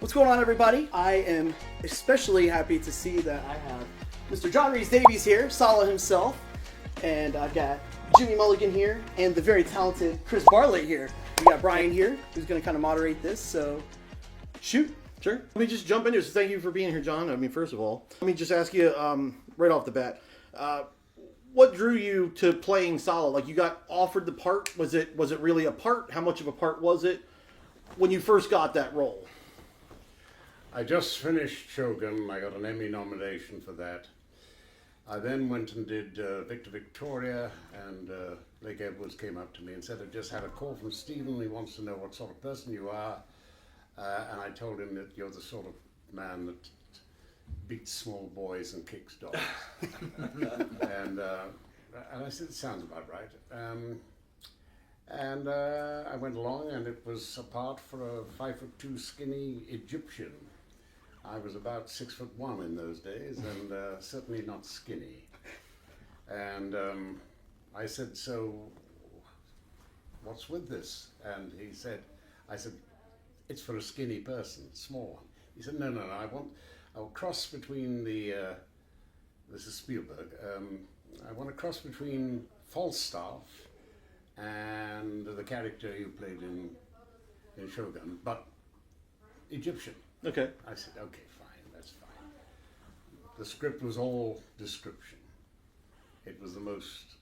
What's going on, everybody? I am especially happy to see that I have Mr. John Rhys-Davies here, Sallah himself, and I've got Jimmy Mulligan here, and the very talented Chris Bartlett here. We got Brian here, who's going to kind of moderate this, so shoot. Sure. Let me just jump into it. So thank you for being here, John. I mean, first of all, let me just ask you right off the bat, what drew you to playing Sallah? Like, you got offered the part. Was it really a part? How much of a part was it when you first got that role? I just finished Shogun. I got an Emmy nomination for that. I then went and did Victor Victoria, and Lake Edwards came up to me and said, "I just had a call from Stephen. He wants to know what sort of person you are." And I told him that you're the sort of man that beats small boys and kicks dogs. and I said, "It sounds about right." I went along, and it was a part for a 5'2" skinny Egyptian. I was about 6'1" in those days, and certainly not skinny. And I said, "So, what's with this?" And he said, I said, "It's for a skinny person, small one." He said, No, I'll cross between this is Spielberg, I want to cross between Falstaff and the character you played in Shogun, but Egyptian." Okay. I said, "Okay, fine, that's fine." The script was all description. It was the most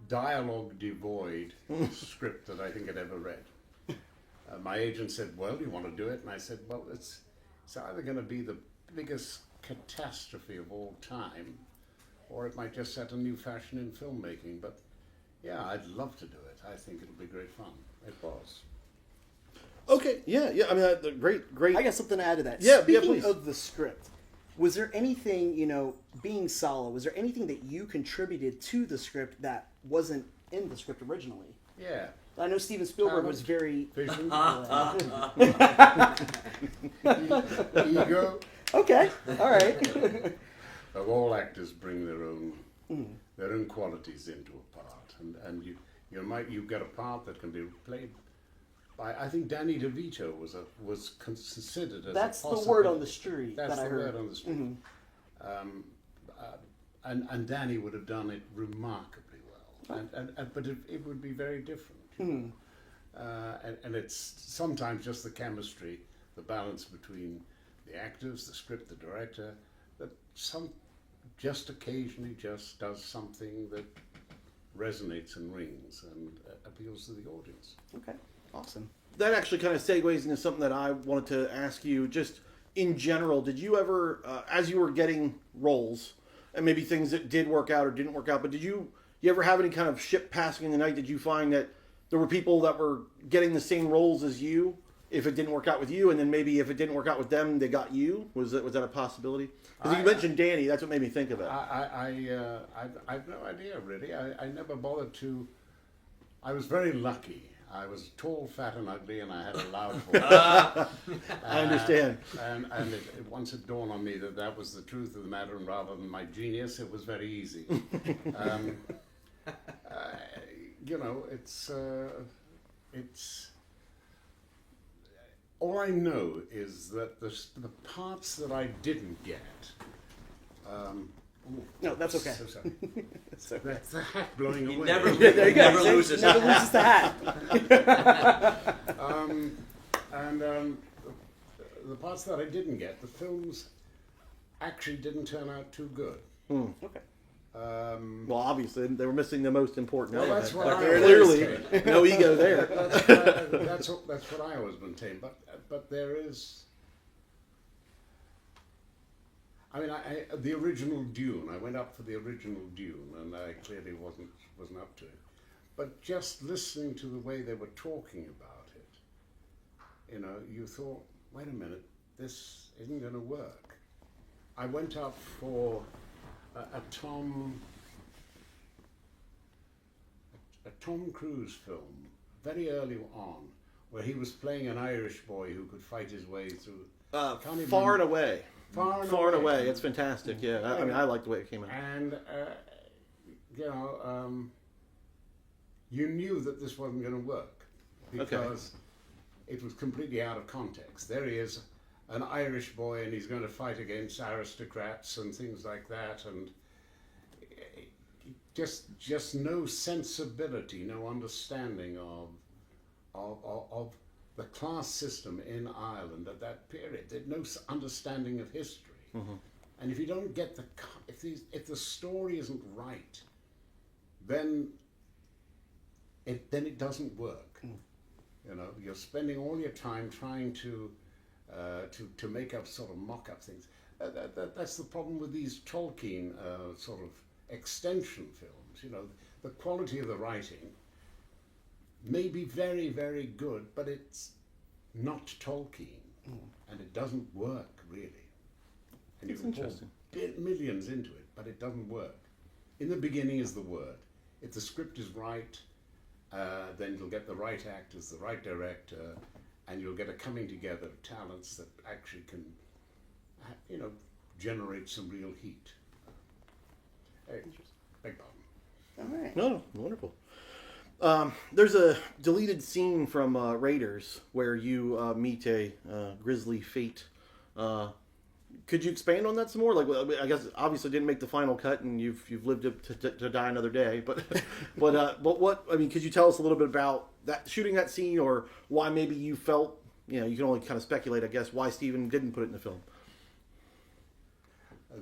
dialogue devoid script that I think I'd ever read. My agent said, "Well, do you want to do it?" And I said, "Well, it's either going to be the biggest catastrophe of all time, or it might just set a new fashion in filmmaking. But yeah, I'd love to do it. I think it'll be great fun." It was. Okay. Yeah. I mean, great. I got something to add to that. Yeah, Speaking please. of the script, was there anything, being Sallah, was there anything that you contributed to the script that wasn't in the script originally? Yeah. I know Steven Spielberg was very... Vision. Ego. Okay, all right. All actors bring their own qualities into a part, and you get a part that can be played by. I think Danny DeVito was considered as That's a possible, the word on the street That's that I the heard. word on the street. Mm-hmm. And Danny would have done it remarkably well, but it would be very different. Mm-hmm. And it's sometimes just the chemistry, the balance between the actors, the script, the director, that just occasionally just does something that resonates and rings and appeals to the audience. Okay, awesome. That actually kind of segues into something that I wanted to ask you. Just in general, did you ever, as you were getting roles, and maybe things that did work out or didn't work out, but did you ever have any kind of ship passing in the night? Did you find that there were people that were getting the same roles as you if it didn't work out with you, and then maybe if it didn't work out with them, they got you? Was that a possibility? Because you mentioned Danny, that's what made me think of it. I've no idea, really. I never bothered to. I was very lucky. I was tall, fat, and ugly, and I had a loud voice. I understand. And once it dawned on me that was the truth of the matter, and rather than my genius, it was very easy. It's all I know is that the parts that I didn't get. No, that's okay. So sorry. That's okay. That's the hat blowing away. There you go. Never loses Never loses the hat. The parts that I didn't get, the films actually didn't turn out too good. Okay. Well, obviously, they were missing the most important Well, element. that's what But I clearly, always no ego there. That's what I always maintain. But there is. I mean, the original Dune. I went up for the original Dune, and I clearly wasn't up to it. But just listening to the way they were talking about it, you thought, wait a minute, this isn't going to work. I went up for a Tom Cruise film very early on, where he was playing an Irish boy who could fight his way through. Far and Away. Far and Far and Away. Away. It's fantastic. Yeah, I mean, I like the way it came out. And you knew that this wasn't going to work because it was completely out of context. There he is, an Irish boy, and he's going to fight against aristocrats and things like that, and just no sensibility, no understanding of the class system in Ireland at that period. There's no understanding of history. Mm-hmm. And if you don't get if the story isn't right, then it doesn't work. Mm. You know, you're spending all your time trying to make up sort of mock-up things. That's the problem with these Tolkien sort of extension films. You know, the quality of the writing may be very, very good, but it's not Tolkien, and it doesn't work really. And you can pour millions into it, but it doesn't work. In the beginning is the word. If the script is right, then you'll get the right actors, the right director, and you'll get a coming together of talents that actually can, you know, generate some real heat. Hey, beg pardon. All right. No, wonderful. There's a deleted scene from Raiders where you meet a grisly fate. Could you expand on that some more? Like, I guess obviously didn't make the final cut, and you've lived to die another day. But what? I mean, could you tell us a little bit about that shooting that scene, or why maybe you felt, you know, you can only kind of speculate, I guess, why Stephen didn't put it in the film.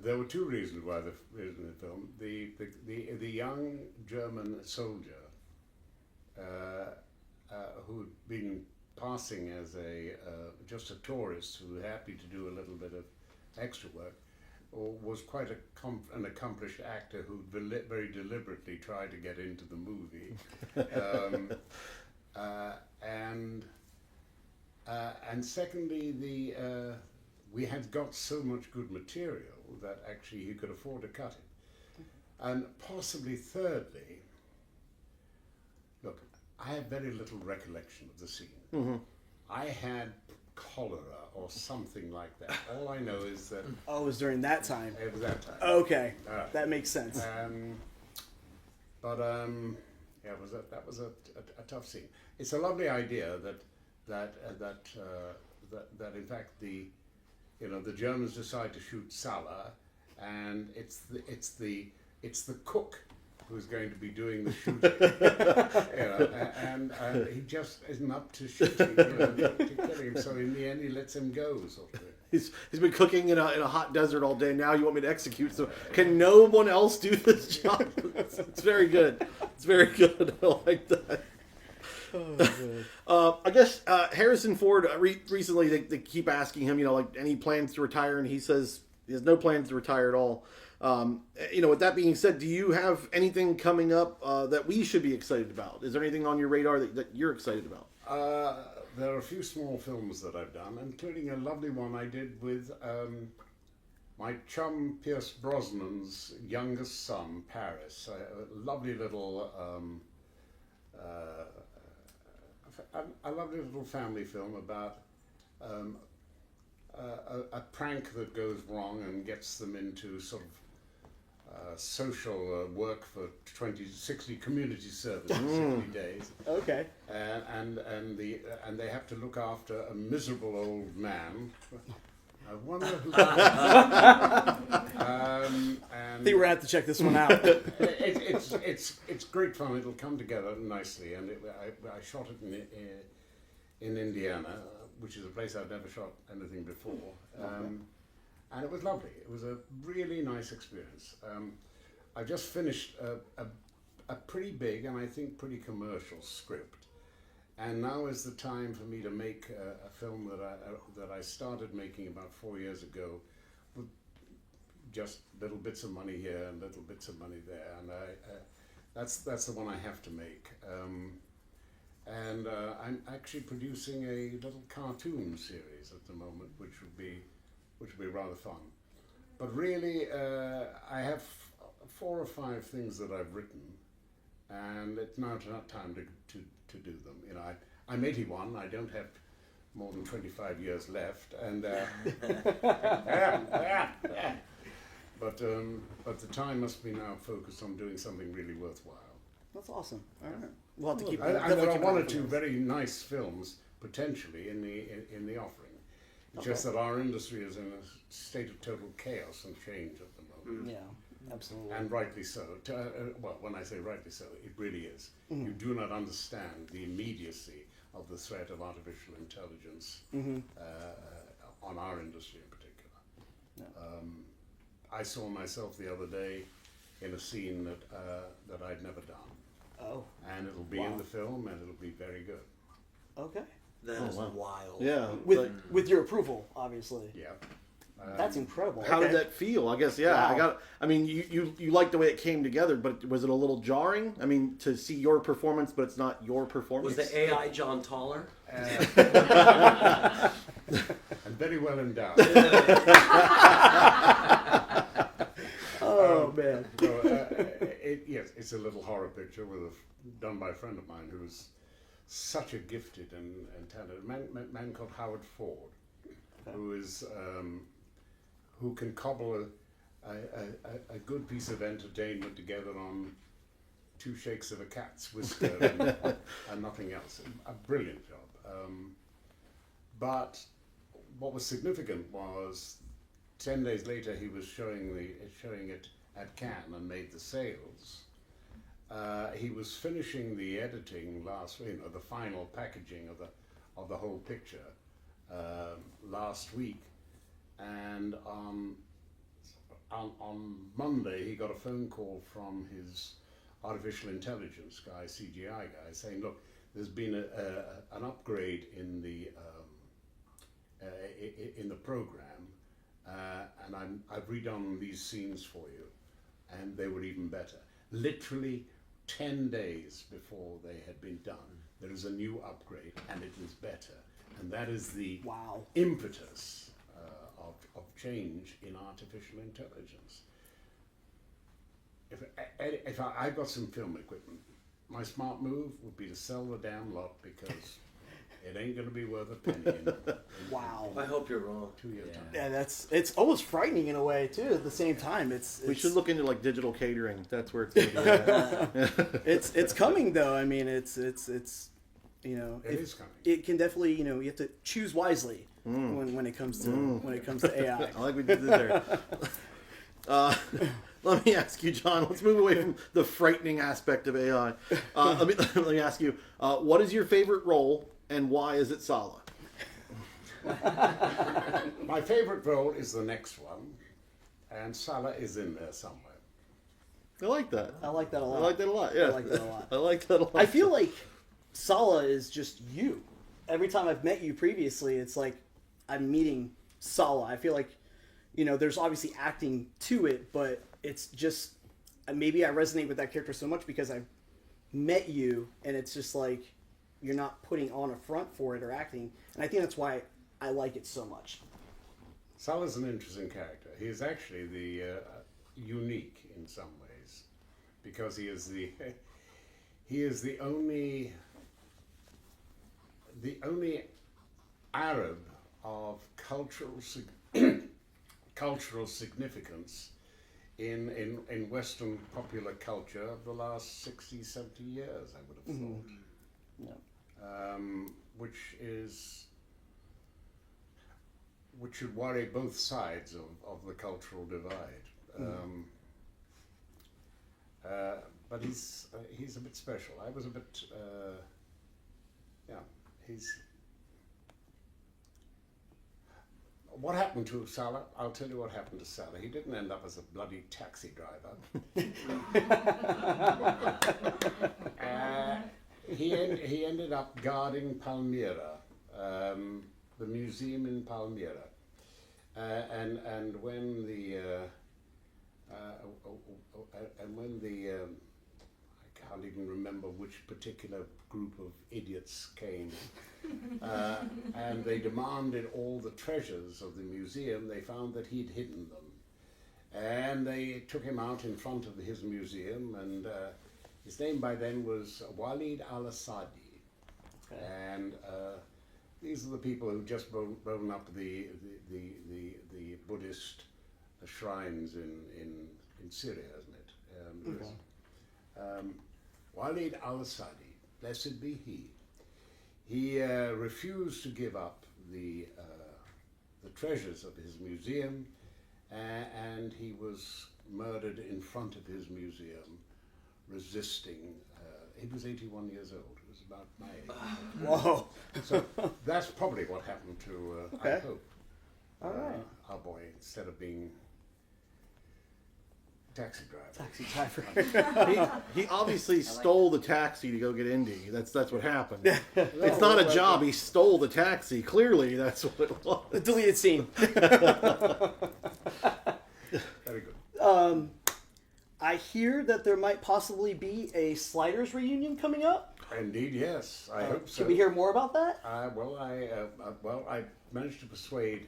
There were two reasons why it was in the film. The young German soldier who'd been passing as just a tourist who was happy to do a little bit of extra work, was quite an accomplished actor who very deliberately tried to get into the movie, and secondly, we had got so much good material that actually he could afford to cut it, and possibly thirdly, look, I have very little recollection of the scene. Mm-hmm. I had cholera or something like that. All I know is that... Oh, it was during that time. It was that time. Okay, that makes sense. Yeah, that was a tough scene. It's a lovely idea that in fact the Germans decide to shoot Sallah, and it's the cook who's going to be doing the shooting, and he just isn't up to shooting, to killing him. So in the end, he lets him go, sort of. He's been cooking in a hot desert all day. Now you want me to execute? So can no one else do this job? It's very good. It's very good. I like that. I guess Harrison Ford recently they keep asking him, like any plans to retire, and he says he has no plans to retire at all. With that being said, do you have anything coming up that we should be excited about? Is there anything on your radar that you're excited about? There are a few small films that I've done, including a lovely one I did with my chum Pierce Brosnan's youngest son, Paris. A lovely little family film about a prank that goes wrong and gets them into sort of social work for 60 community service in 60 days. Okay. And they have to look after a miserable old man. I wonder who. I think we're gonna have to check this one out. It's great fun. It'll come together nicely, and I shot it in Indiana, which is a place I've never shot anything before. And it was lovely. It was a really nice experience. I just finished a pretty big and I think pretty commercial script, and now is the time for me to make a film that I started making about 4 years ago, with just little bits of money here and little bits of money there, and that's the one I have to make. And I'm actually producing a little cartoon series at the moment, which would be rather fun. But really, I have 4 or 5 things that I've written, and it's now not time to do them. I'm 81. I don't have more than 25 years left, and but the time must be now focused on doing something really worthwhile. That's awesome. All right, we'll have to keep. There are 1 or 2 very nice films potentially in the offering. It's just that our industry is in a state of total chaos and change at the moment. Yeah, absolutely. And rightly so. Well, when I say rightly so, it really is. Mm-hmm. You do not understand the immediacy of the threat of artificial intelligence on our industry in particular. I saw myself the other day in a scene that I'd never done. Oh. And it'll be in the film, and it'll be very good. Okay. That is wild. Yeah. With your approval, obviously. Yeah. That's incredible. How did Okay. that feel? I guess, yeah. Wow. I mean, you liked the way it came together, but was it a little jarring? I mean, to see your performance, but it's not your performance? Was the AI John taller? And very well endowed. Oh, man. Yes, it's a little horror picture done by a friend of mine who's such a gifted and talented man called Howard Ford, who can cobble a good piece of entertainment together on 2 shakes of a cat's whisker and nothing else. A brilliant job. But what was significant was 10 days later he was showing it at Cannes and made the sales. He was finishing the editing last week, the final packaging of the whole picture last week, and on Monday he got a phone call from his artificial intelligence guy, CGI guy, saying, "Look, there's been an upgrade in the program, and I've redone these scenes for you, and they were even better." Literally 10 days before they had been done, there is a new upgrade, and it is better. And that is the impetus of change in artificial intelligence. If I got some film equipment, my smart move would be to sell the damn lot, because it ain't going to be worth a penny in Wow. I hope you're wrong. 2 years' time. Yeah, it's almost frightening in a way too. At the same time, We should look into like digital catering. That's where it's going to be. it's coming though. I mean, it's you know, It is coming. It can definitely, you know, you have to choose wisely when it comes to AI. I like what you did there. Let me ask you, John. Let's move away from the frightening aspect of AI. Let me ask you, what is your favorite role, and why is it Sallah? My favorite role is the next one, and Sallah is in there somewhere. I like that. I like that a lot. I like that a lot. Yeah, I like that a lot. I like that a lot. I feel like Sallah is just you. Every time I've met you previously, it's like I'm meeting Sallah. I feel like, you know, there's obviously acting to it, but it's just, maybe I resonate with that character so much because I've met you, and it's just like you're not putting on a front for it or acting, and I think that's why I like it so much. Salah's an interesting character. He is actually unique in some ways, because he is the only Arab of cultural significance in Western popular culture of the last 60, 70 years, I would have thought. Yeah. Which should worry both sides of the cultural divide. But he's a bit special. I was a bit, What happened to Sallah? I'll tell you what happened to Sallah. He didn't end up as a bloody taxi driver. He ended up guarding Palmyra, the museum in Palmyra, and when the I can't even remember which particular group of idiots came, and they demanded all the treasures of the museum. They found that he'd hidden them, and they took him out in front of his museum, and his name by then was Walid al-Asadi. Okay. And these are the people who just blown up the Buddhist shrines in Syria, isn't it? Walid al-Asadi, blessed be he. He refused to give up the treasures of his museum, and he was murdered in front of his museum, resisting. He was 81 years old. He was about my age. Whoa. So that's probably what happened to, I Okay. hope, All right. our boy, instead of being taxi driver. Taxi driver. He obviously stole the taxi to go get Indy. That's what happened. It's not a job. He stole the taxi. Clearly, that's what it was. The deleted scene. Very good. I hear that there might possibly be a Sliders reunion coming up. Indeed, yes. I hope so. Should we hear more about that? I managed to persuade.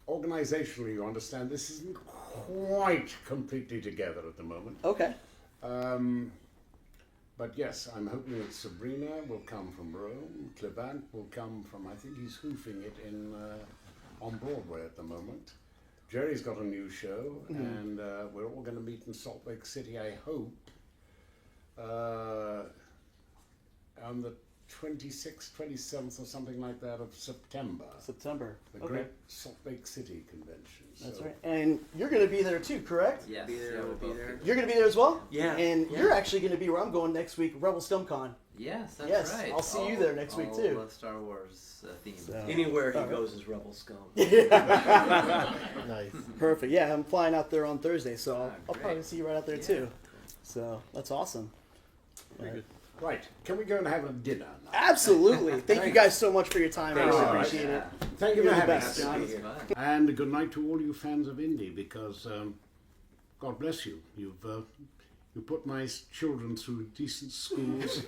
Organizationally, you understand, this isn't quite completely together at the moment. Okay. But yes, I'm hoping that Sabrina will come from Rome. Clevant will come from, I think he's hoofing it on Broadway at the moment. Jerry's got a new show, and we're all going to meet in Salt Lake City, I hope, on the 26th, 27th or something like that of September. September. The Okay. Great Salt Lake City Convention. That's So right. And you're going to be there too, correct? Yes, Be there, yeah, we'll we'll be there. You're going to be there as well? Yeah. And Yeah. you're actually going to be where I'm going next week, Rebel Scum Con. Yes, that's Yes, right. I'll see you there next week, too. All Star Wars theme. So- Anywhere he All right. goes is Rebel Scum. Nice. Perfect. Yeah, I'm flying out there on Thursday, so I'll great. probably see you right out there Yeah. too. So that's awesome. right, can we go and have a dinner now? Absolutely. Thank you guys so much for your time. I really All right. appreciate it. Thank you You're for the having best, us. John. It's fun. And good night to all you fans of indie, because God bless you. You put my children through decent schools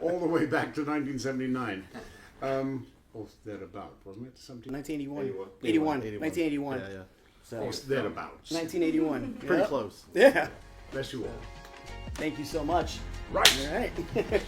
all the way back to 1979. Or thereabout, wasn't it? 1981. 81. 1981. Yeah, yeah. So Or thereabouts. 1981. Pretty Yep. close. Yeah. Bless you all. Thank you so much. Right. All right.